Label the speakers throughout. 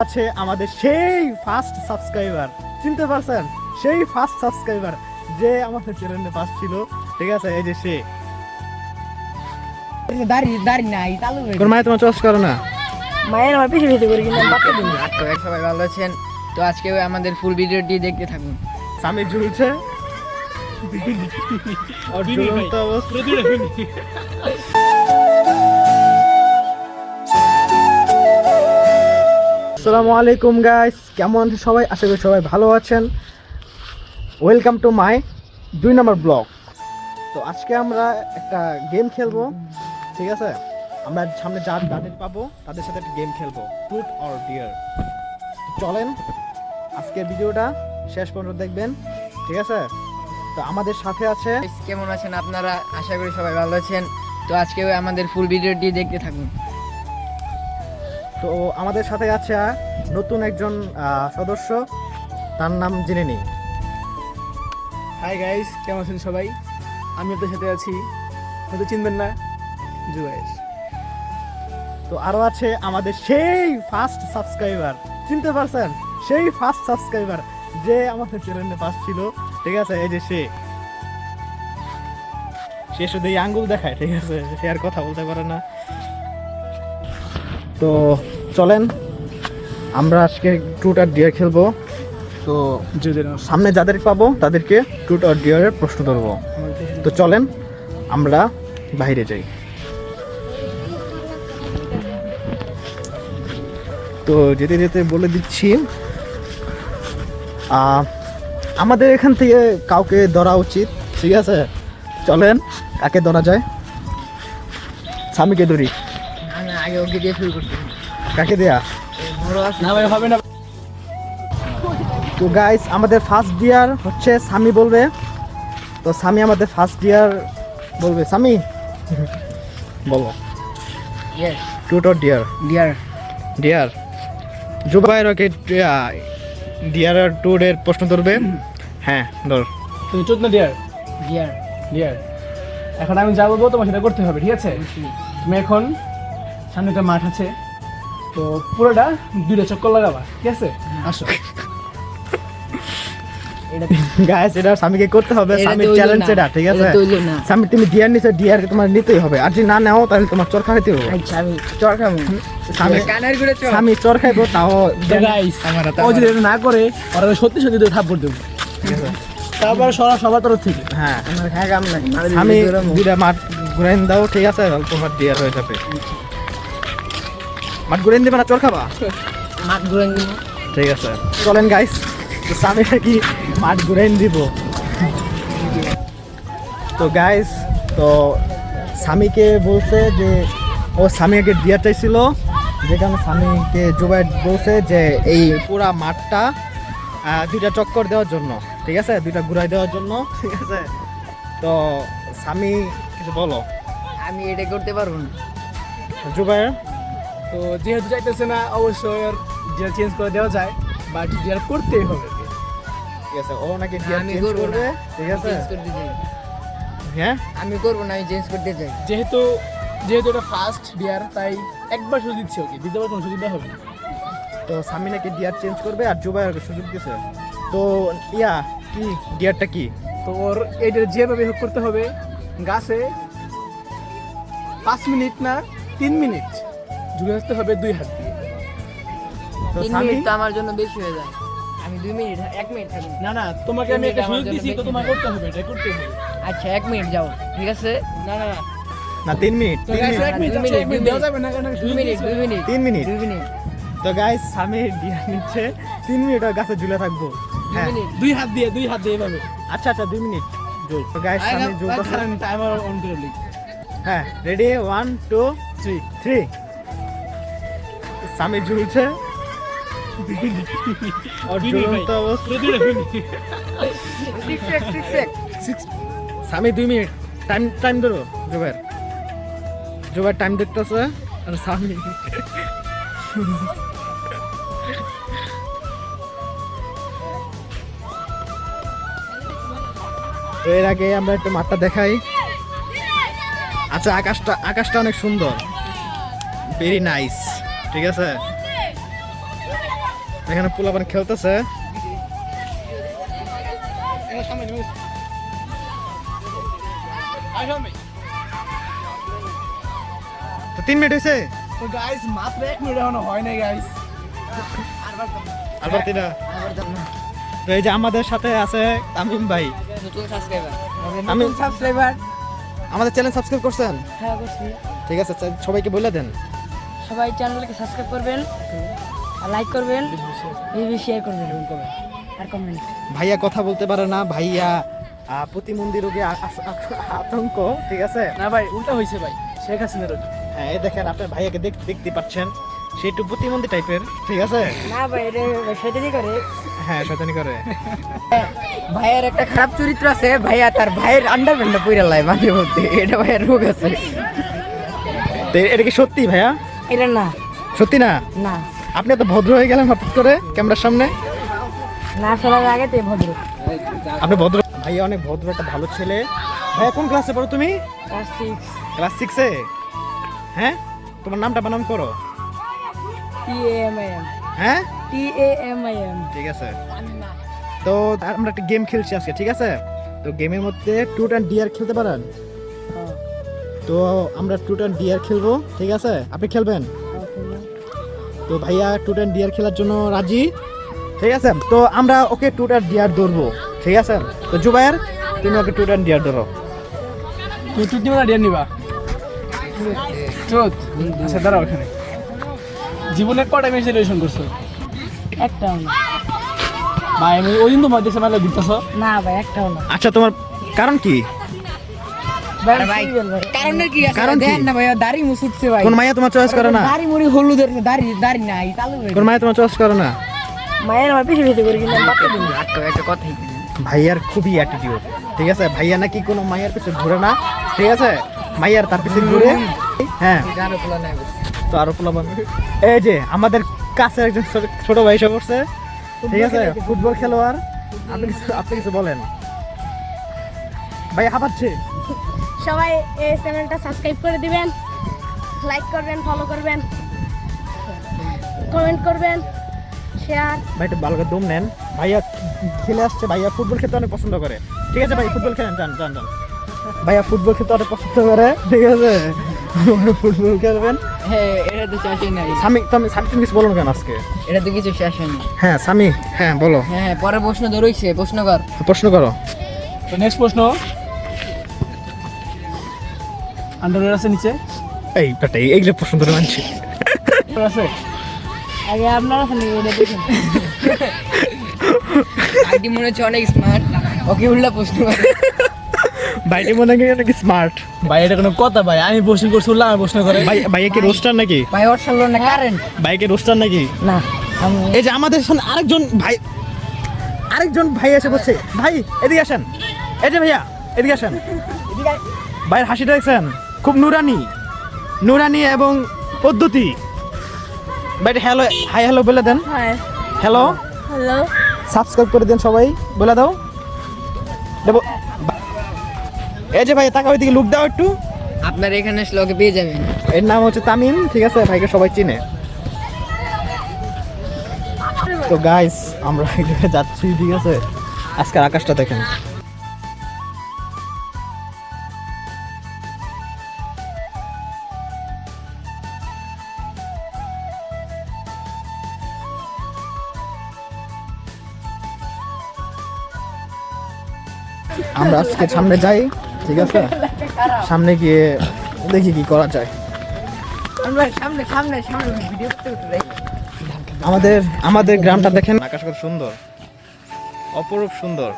Speaker 1: আছে আমাদের সেই ফার্স্ট সাবস্ক্রাইবার, চিনতে পারছেন? সেই ফার্স্ট সাবস্ক্রাইবার যে আমাদের চ্যানেলে ফার্স্ট ছিল, ঠিক আছে? এই যে সে মায়ের তোমার চয়েস করো না,
Speaker 2: মায়ের আমার পিছিয়ে পিছিয়ে করে কিনা বাচ্চা দিন।
Speaker 3: তো সবাই ভালো আছেন? তো আজকে আমাদের ফুল ভিডিওটি দেখতে থাকুন।
Speaker 1: স্বামী ঝুলছে আর ঝুলন্ত অবস্থা। আসসালামু আলাইকুম গাইস, কেমন আছেন সবাই? আশা করি সবাই ভালো আছেন। Welcome to my 2 number blog. তো আজকে আমরা একটা গেম খেলবো, ঠিক আছে? আমরা সামনে যাদের পাবো তাদের সাথে একটা গেম খেলবো, ট্রুথ অর ডিয়ার। চলেন আজকের ভিডিওটা শেষ পর্যন্ত দেখবেন, ঠিক আছে? তো আমাদের সাথে আছে,
Speaker 3: কেমন আছেন আপনারা? আশা করি সবাই ভালো আছেন। তো আজকে আমাদের ফুল ভিডিওটি দেখতে থাকুন।
Speaker 1: তো আমাদের সাথে আছে নতুন একজন সদস্য, তার নাম জেনে নিই।
Speaker 4: হাই গাইস, কেমন আছেন সবাই? আমি আপনাদের সাথে আছি, হয়তো চিনবেন না, জুয়েশ।
Speaker 1: তো আরো আছে আমাদের সেই ফার্স্ট সাবস্ক্রাইবার, চিনতে পারছেন? সেই ফার্স্ট সাবস্ক্রাইবার যে আমাদের চ্যানেলে ফার্স্ট ছিল, ঠিক আছে? এই যে সে শুধু এই আঙ্গুল দেখায়, ঠিক আছে? সে আর কথা বলতে পারে না। তো চলেন আমরা আজকে ট্রুথ আর ডিয়ার খেলবো। তো সামনে যাদের পাবো তাদেরকে ট্রুথ আর ডিয়ারের প্রশ্ন ধরবো। তো চলেন আমরা বাইরে যাই। তো যেতে যেতে বলে দিচ্ছি, আমাদের এখান থেকে কাউকে ধরা উচিত, ঠিক আছে? চলেন কাকে ধরা যায়। স্বামীকে ধরি।
Speaker 3: আমি আগে ওকে দিয়ে শুরু করছি।
Speaker 1: কাকে দেয়া?
Speaker 4: না ভাই, হবে না।
Speaker 1: তো গাইস, আমাদের ফার্স্ট ডিয়ার হচ্ছে স্বামী বলবে। তো স্বামী আমাদের ফার্স্ট ডিয়ার বলবে। স্বামী বলো,
Speaker 3: yes,
Speaker 1: truth or dare?
Speaker 3: Dare.
Speaker 1: Dare. Zubair okay dare আর ট্রুথ এর প্রশ্ন ধরবে। হ্যাঁ ধর।
Speaker 4: তুমি চোদ্দ না ডিয়ার?
Speaker 3: ডিয়ার।
Speaker 4: ডিয়ার। এখন আমি যা বলবো তোমার সেটা করতে হবে, ঠিক আছে? তুমি এখন সামনে একটা মাঠ আছে, তো পুরোটা 2টা চক্কর লাগাবা, ঠিক আছে? আসো।
Speaker 3: এটা
Speaker 1: গাইস, এটা স্বামীকে করতে হবে,
Speaker 3: এটা
Speaker 1: স্বামীর
Speaker 3: তৈল
Speaker 1: চ্যালেঞ্জ
Speaker 3: না।
Speaker 1: এটা, ঠিক আছে?
Speaker 3: এটা তৈল না।
Speaker 1: স্বামী তুমি ডিয়ার নিছো, ডিয়ারকে তোমার নিতেই হবে। আর যদি না নাও তাহলে তোমার চর খাইতে হবে।
Speaker 3: আচ্ছা, আমি চর খাবো।
Speaker 1: স্বামী
Speaker 3: কানের ঘুরে চর।
Speaker 1: স্বামী চর খাইবো, তাও
Speaker 4: গাইস, ও যদি এটা না করে ওরা সত্যি সত্যি তো থাপ্পড় দেবো,
Speaker 1: ঠিক আছে?
Speaker 4: তারপরে সবার তরফ থেকে।
Speaker 1: হ্যাঁ,
Speaker 3: আমার হ্যাঁ কাম নাই।
Speaker 1: স্বামী দুইটা মাঠ ঘুরাইন দাও, ঠিক আছে? তোমার ডিয়ার হয়ে যাবে। মাঠ ঘুরাইন দেবে না, চর খাবা?
Speaker 3: মাঠ ঘুরে দিব।
Speaker 1: ঠিক আছে, চলেন গাইস। তো স্বামীটা কি মাঠ ঘুরাইন দিব? তো গাইস, তো স্বামীকে বলছে যে ও স্বামীকে ডিয়ার চাইছিল, যেখানে স্বামীকে জুবাই বলছে যে এই পুরা মাঠটা 2টা চক্কর দেওয়ার জন্য, ঠিক আছে? 2টা ঘুরাই দেওয়ার জন্য, ঠিক আছে? তো স্বামী কিছু বলো।
Speaker 3: আমি এটা করতে পারবো না।
Speaker 1: জুবাইর?
Speaker 4: তো যেহেতু চাইতেছে না, অবশ্যই ওর ডিয়ার চেঞ্জ করে দেওয়া যায়, বাট ডিয়ার করতেই হবে।
Speaker 1: ঠিক আছে, ও নাকি ডিয়ার
Speaker 3: আমি
Speaker 1: চেঞ্জ
Speaker 3: করবো
Speaker 1: করবে,
Speaker 3: না।
Speaker 1: ঠিক আছে?
Speaker 3: চেঞ্জ করতে চাই।
Speaker 1: হ্যাঁ,
Speaker 3: আমি করবো না, আমি চেঞ্জ করতে চাই।
Speaker 4: যেহেতু এটা ফার্স্ট ডিয়ার, তাই একবার সুযোগ দিচ্ছে ওকে, দ্বিতীয়বার কোনো সুযোগ দেওয়া হবে না।
Speaker 1: তো স্বামী নাকি ডিয়ার চেঞ্জ করবে আর জুবাইরকে সুযোগ দিছে। তো কি ডিয়ারটা কি?
Speaker 4: তো ওর এইটা যেভাবে হোক করতে হবে, গাছে 5 মিনিট না 3 মিনিট ঝুলে থাকতে হবে 2 হাত দিয়ে।
Speaker 1: তো
Speaker 3: 3
Speaker 1: স্বামী
Speaker 3: মিনিট তো আমার জন্য বেশি হয়ে যায়। আমি 2 মিনিট, 1 মিনিট থাকি।
Speaker 4: না না, তোমাকে আমি একটা সুযোগ দিছি, তো তোমার করতে হবে, এটা করতে হবে।
Speaker 3: আচ্ছা, 1 মিনিট যাও, ঠিক আছে?
Speaker 4: না না
Speaker 1: না 3 মিনিট,
Speaker 4: তো guys, 1 মিনিট, 1 মিনিট দেওয়া যাবে না, কারণ
Speaker 3: 2 মিনিট, 2 মিনিট,
Speaker 1: 3 মিনিট।
Speaker 3: 2 মিনিট,
Speaker 1: তো গাইস, স্বামী ডিয়ার নিচ্ছে, 3 মিনিট ওর গাছে ঝুলে থাকবো।
Speaker 3: 2
Speaker 1: হ্যাঁ,
Speaker 3: মিনিট।
Speaker 4: 2 হাত দিয়ে এভাবে।
Speaker 1: আচ্ছা 2 মিনিট ঝুল। তো গাইস, স্বামী ঝুলতেছে।
Speaker 4: টাইমার অন করে লিখ।
Speaker 1: হ্যাঁ, রেডি, 1 2 3। স্বামী ঝুলছে আর ঝুলন্ত অবস্থা।
Speaker 3: 6 সেক, 6 সেক।
Speaker 1: স্বামী 2 মিনিট টাইম ধরো। জুবাইর টাইম দেখতেছে আর স্বামী তো এর আগে আমরা একটু মাঠটা দেখাই। আচ্ছা, আকাশটা অনেক সুন্দর, ভেরি নাইস, ঠিক আছে? এখানে পোলাপান খেলতেছে। তো 3 মিনিট হয়েছে
Speaker 4: তো গাইস মাত্র 1 মিনিট এখনো হয় নাই গাইস।
Speaker 1: আর পারতি না। তো এই যে আমাদের সাথে আছে তামিম ভাই।
Speaker 3: নতুন সাবস্ক্রাইবার
Speaker 2: সাবস্ক্রাইবার।
Speaker 1: আমাদের চ্যানেল সাবস্ক্রাইব করছেন?
Speaker 2: হ্যাঁ করছি।
Speaker 1: ঠিক আছে, সবাইকে বলে দেন।
Speaker 2: সবাই চ্যানেলকে সাবস্ক্রাইব করবেন, লাইক করবেন, ভিডিও শেয়ার করবেন আর কমেন্ট।
Speaker 1: ভাইয়া কথা বলতে পারে না, ভাইয়া প্রতিবন্ধী রোগে আতঙ্ক। ঠিক আছে
Speaker 4: না ভাই উল্টা হয়েছে ভাই, শেখ হাসিনা রোগ।
Speaker 1: হ্যাঁ, এই দেখেন আপনার ভাইয়াকে দেখতে পাচ্ছেন, সে একটু প্রতিবন্ধী টাইপের। ঠিক আছে,
Speaker 2: না ভাই এটা সেটাই করে।
Speaker 1: হ্যাঁ শয়তানি করে।
Speaker 3: ভাইয়ের একটা খারাপ চরিত্র আছে, ভাইয়া তার ভাইয়ের আন্ডারপ্যান্টটা পইরা লাই মাঝে মধ্যে, এটা ভাইয়ের রোগ আছে।
Speaker 1: তো এটা কি সত্যি ভাইয়া?
Speaker 2: এটা না
Speaker 1: সত্যি না?
Speaker 2: না
Speaker 1: আপনি এত ভদ্র হয়ে গেলেন হঠাৎ করে ক্যামেরার সামনে।
Speaker 2: না শোনার আগে তো ভদ্র।
Speaker 1: আপনি ভদ্র। ভাইয়া অনেক ভদ্র, একটা ভালো ছেলে। ভাইয়া কোন ক্লাসে পড়ো তুমি?
Speaker 2: ক্লাস 6
Speaker 1: ক্লাস 6-এ? হ্যাঁ, তোমার নামটা বানান করো।
Speaker 2: TAMIM
Speaker 1: হ্যাঁ
Speaker 2: TAMIM।
Speaker 1: ঠিক আছে, তো আমরা একটা গেম খেলছি আজকে। ঠিক আছে, তো গেমের মধ্যে ট্রুথ অ্যান্ড ডিয়ার খেলতে পারেন? তো আমরা ট্রুথ অ্যান্ড ডিয়ার খেলবো। ঠিক আছে, আপনি খেলবেন? তো ভাইয়া ট্রুথ অ্যান্ড ডিয়ার খেলার জন্য রাজি। ঠিক আছে, তো আমরা ওকে ট্রুথ অ্যান্ড ডিয়ার ধরবো। ঠিক আছে, তো জুবায়ের তুমি ওকে ট্রুথ অ্যান্ড ডিয়ার ধরো।
Speaker 4: তুমি টুট নিবা না ডিয়ার নিবা? ট্রুথ। আচ্ছা দাঁড়াও এখানে। জীবনে কটা মেয়ে রিলেশন করছো?
Speaker 2: একটাও না
Speaker 4: ভাই আমি ওই দিন তো মধ্যে মেলা ঘুরতেছো।
Speaker 2: না ভাই একটাও না।
Speaker 1: আচ্ছা, তোমার কারণ কি?
Speaker 2: ভাই
Speaker 3: ভাই
Speaker 2: সিরিয়াল ভাই।
Speaker 3: কারণটা কি আছে?
Speaker 1: কারণ কি?
Speaker 3: দেখেন না ভাইয়া, দাড়ি মুছুটছে ভাই।
Speaker 1: কোন মাইয়া তোমার চয়েস করে না?
Speaker 3: দাড়ি মুড়ি হলুদের দাড়ি দাড়ি নাই চালু হয়ে
Speaker 1: কোন মাইয়া তোমার চয়েস করে না?
Speaker 2: মায়ের আমার পিছে পিছে করে কিন্তু আমি বাচ্চা দিন।
Speaker 3: একটা কথাই
Speaker 1: ভাইয়ার খুবই অ্যাটিটিউড। ঠিক আছে, ভাইয়া নাকি কোনো মাইয়ার পিছে ঘুরে না। ঠিক আছে, মাইয়ার তার পিছে ঘুরে। হ্যাঁ,
Speaker 3: জানো পোলা নাই
Speaker 1: তো আরো পোলাপান। এই যে আমাদের কাছে একজন ছোট ভাই এসে পড়ছে। ঠিক আছে, ফুটবল খেলোয়াড়। আপনি কিছু বলেন। ভাই হাঁপাচ্ছে।
Speaker 5: সবাই এই চ্যানেলটা সাবস্ক্রাইব করে দিবেন, লাইক করবেন, ফলো করবেন, কমেন্ট করবেন, শেয়ার।
Speaker 1: ভাই একটু ভালো করে দম নেন। ভাইয়া খেলে আসছে, ভাইয়া ফুটবল খেলতে অনেক পছন্দ করে। ঠিক আছে ভাই, ফুটবল খেলেন, যান যান যান। ভাইয়া ফুটবল খেলতে অনেক পছন্দ করে। ঠিক আছে, ফুটবল খেলবেন।
Speaker 3: হ্যাঁ, এটা তো শেষই নাই।
Speaker 1: সামি তুমি কিছু বলো না কেন আজকে?
Speaker 3: এটা তো কিছু শেষ হয়নি।
Speaker 1: হ্যাঁ সামি, হ্যাঁ বলো,
Speaker 3: হ্যাঁ, পরে প্রশ্ন ধরইছে, প্রশ্ন কর।
Speaker 1: প্রশ্ন করো।
Speaker 4: তো নেক্সট প্রশ্ন। আন্ডারওয়্যার আছে নিচে?
Speaker 1: এই বেটা, এইগুলো প্রশ্ন ধরে মানছি।
Speaker 4: আছে?
Speaker 2: আগে আপনারা খালি এটা দেখুন।
Speaker 3: আইডি মনে হচ্ছে অনেক স্মার্ট, ওকে উল্টা প্রশ্ন করে।
Speaker 1: বাইরে মনে হয় নাকি স্মার্ট।
Speaker 4: ভাই এটা কোনো কথা ভাই? আমি প্রশ্ন করছি উল্লা আমি প্রশ্ন করে।
Speaker 1: ভাইয়া কি রোস্টার নাকি?
Speaker 3: ভাই ওর সামনে না কারেন্ট।
Speaker 1: বাইকে রোস্টার নাকি?
Speaker 2: না আমি
Speaker 1: এই যে আমাদের সামনে আরেকজন ভাই এসে বসছে। ভাই এদিকে আসেন। এই যে ভাইয়া এদিকে আসেন। ভাইয়ের হাসিটা দেখছেন? খুব নুরানি এবং পদ্ধতি। ভাই হ্যালো, হাই হ্যালো বলে দেন।
Speaker 5: Hi
Speaker 1: hello,
Speaker 5: hello.
Speaker 1: সাবস্ক্রাইব করে দেন সবাই, বলে দাও। দেবো। এই যে ভাই তাকাও, ওইদিকে লুক দাও একটু।
Speaker 3: আপনার এখানে আসলে ওকে পেয়ে যাবেন।
Speaker 1: এর নাম হচ্ছে তামিম। ঠিক আছে, ভাইকে সবাই চিনে। তো গাইস আমরা এদিকে যাচ্ছি। ঠিক আছে, আজকের আকাশটা দেখেন। আমরা আজকে সামনে যাই। ঠিক আছে, সামনে গিয়ে দেখি কি করা যায়।
Speaker 3: আমরা সামনে সামনে সামনে ভিডিও করতে করতে যাই।
Speaker 1: আমাদের গ্রামটা দেখেন, আকাশ কত সুন্দর, অপরূপ সুন্দর।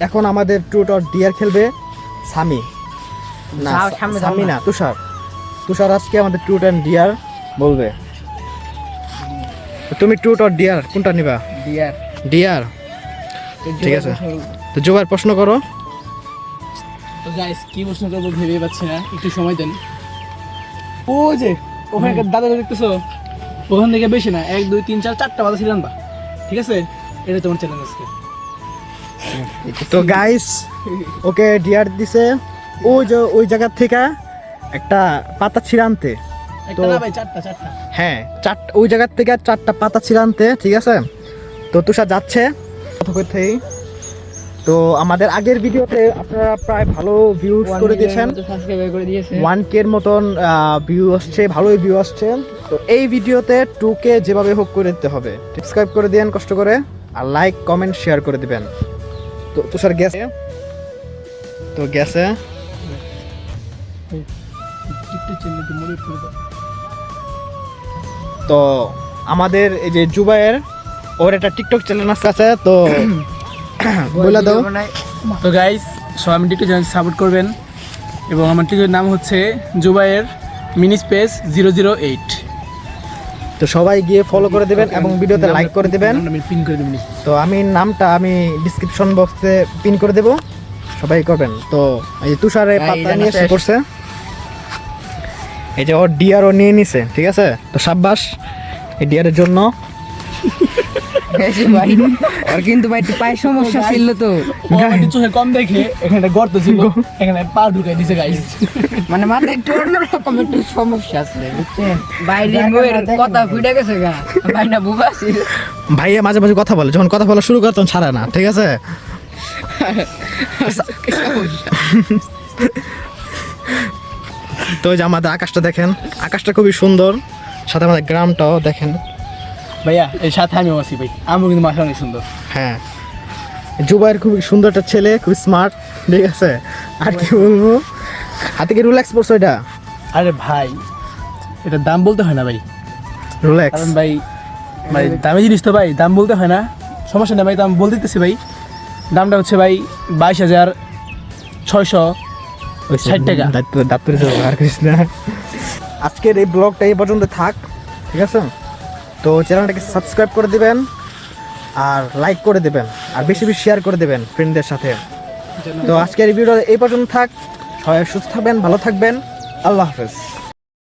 Speaker 1: এখন আমাদের ট্রুথ অর ডিয়ার খেলবে সামি। না
Speaker 3: সামনে যাও
Speaker 1: সামি
Speaker 3: না।
Speaker 1: না, তুষার আজকে আমাদের ট্রুথ অ্যান্ড ডিয়ার বলবে। তো তুমি ট্রুথ অর ডিয়ার কোনটা নিবা?
Speaker 3: ডিয়ার।
Speaker 1: ডিয়ার, ঠিক আছে। তো জোবার প্রশ্ন করো।
Speaker 4: তো গাইস কি প্রশ্ন করবো ভেবে পাচ্ছি না, একটু সময় দেন। ও যে ওখানে একটা দাদা দেখতেছো, ওখান থেকে বেশি না 1 2 3 4 4টা বাজা ছিলেন বা। ঠিক আছে, এটা তোমার চ্যালেঞ্জ আজকে।
Speaker 1: তো গাইস ওকে ডিয়ার দিছে ওই যে ওই জায়গা থেকে একটা পাতা ছিঁড়ে আনতে।
Speaker 4: একটা না ভাই, চারটা চারটা।
Speaker 1: হ্যাঁ ওই জায়গার থেকে 4টা পাতা ছিল আনতে, ঠিক আছে। তো তুষার যাচ্ছে থেকেই। তো আমাদের আগের ভিডিওতে আপনারা প্রায় ভালো ভিউজ করে দিয়েছেন,
Speaker 3: সাবস্ক্রাইব করে দিয়েছে।
Speaker 1: 1K এর মতন ভিউ আসছে, ভালোই ভিউ আসছে। তো এই ভিডিওতে 2K যেভাবে হোক করে দিতে হবে। সাবস্ক্রাইব করে দিন কষ্ট করে, আর লাইক কমেন্ট শেয়ার করে দিবেন। তো তুষার গেছে, তো গেছে
Speaker 4: টিকটক চ্যানেলটি মনে করে দাও।
Speaker 1: তো আমাদের এই যে জুবাইয়ের, ওর একটা টিকটক চ্যানেল আছে, তো বলে দাও।
Speaker 4: তো গাইস, সবাই আমি টিকটক চ্যানেল সাপোর্ট করবেন, এবং আমার টিকটকের নাম হচ্ছে জুবাইয়ের মিনি স্পেস 008।
Speaker 1: তো সবাই গিয়ে ফলো করে দিবেন এবং ভিডিওতে লাইক করে দিবেন।
Speaker 4: আমি পিন করে দেবেন।
Speaker 1: তো নামটা আমি ডিসক্রিপশন বক্সে পিন করে দেব, সবাই করবেন। তো এই যে তুষারে পাতা নিয়ে এসে করছে, এই যে ওর ডিয়ারও নিয়ে নিছে, ঠিক আছে। তো সাব্বাস এই ডিয়ারের জন্য।
Speaker 3: ভাই আর কিন্তু ভাই একটু পায়ে সমস্যা ছিল, তো
Speaker 4: ও আমাদের চোখে কম দেখে এখানে একটা গর্ত ছিল, এখানে পা ঢুকাই দিছে গাইস।
Speaker 3: মানে মাথায় একটু অন্যরকম একটু সমস্যা আছে, বুঝছেন? বাইরে বইয়ের কথা ফুটে গেছে গা, ভাই না বুবা ছিল।
Speaker 1: ভাইয়া মাঝে মাঝে কথা বলে, যখন কথা বলা শুরু করে তখন ছাড়ে না, ঠিক আছে। তো এই যে আমাদের আকাশটা দেখেন, আকাশটা খুবই সুন্দর, সাথে আমাদের গ্রামটাও দেখেন।
Speaker 4: ভাইয়া এর সাথে আমিও আছি ভাই, আমিও কিন্তু মাথা অনেক সুন্দর।
Speaker 1: হ্যাঁ, জুবাইয়ের খুবই সুন্দর একটা ছেলে, খুবই স্মার্ট, ঠিক আছে। আর কি বলবো, হাতে কি রোলেক্স পড়ছো এটা?
Speaker 4: আরে ভাই, এটা দাম বলতে হয় না ভাই,
Speaker 1: রোলেক্স
Speaker 4: কারণ ভাই ভাই দামি জিনিস তো ভাই, দাম বলতে হয় না, সমস্যা নেই ভাই। দাম বলতে দিতেছি ভাই, দামটা হচ্ছে ভাই 22,660 টাকা।
Speaker 1: আজকের এই ব্লগটা এই পর্যন্ত থাক, ঠিক আছে। তো চ্যানেলটাকে সাবস্ক্রাইব করে দিবেন, আর লাইক করে দিবেন, আর বেশি বেশি শেয়ার করে দিবেন ফ্রেন্ডদের সাথে। তো আজকের এই ভিডিও এই পর্যন্ত থাক, সবাই সুস্থ থাকবেন, ভালো থাকবেন, আল্লাহ হাফেজ।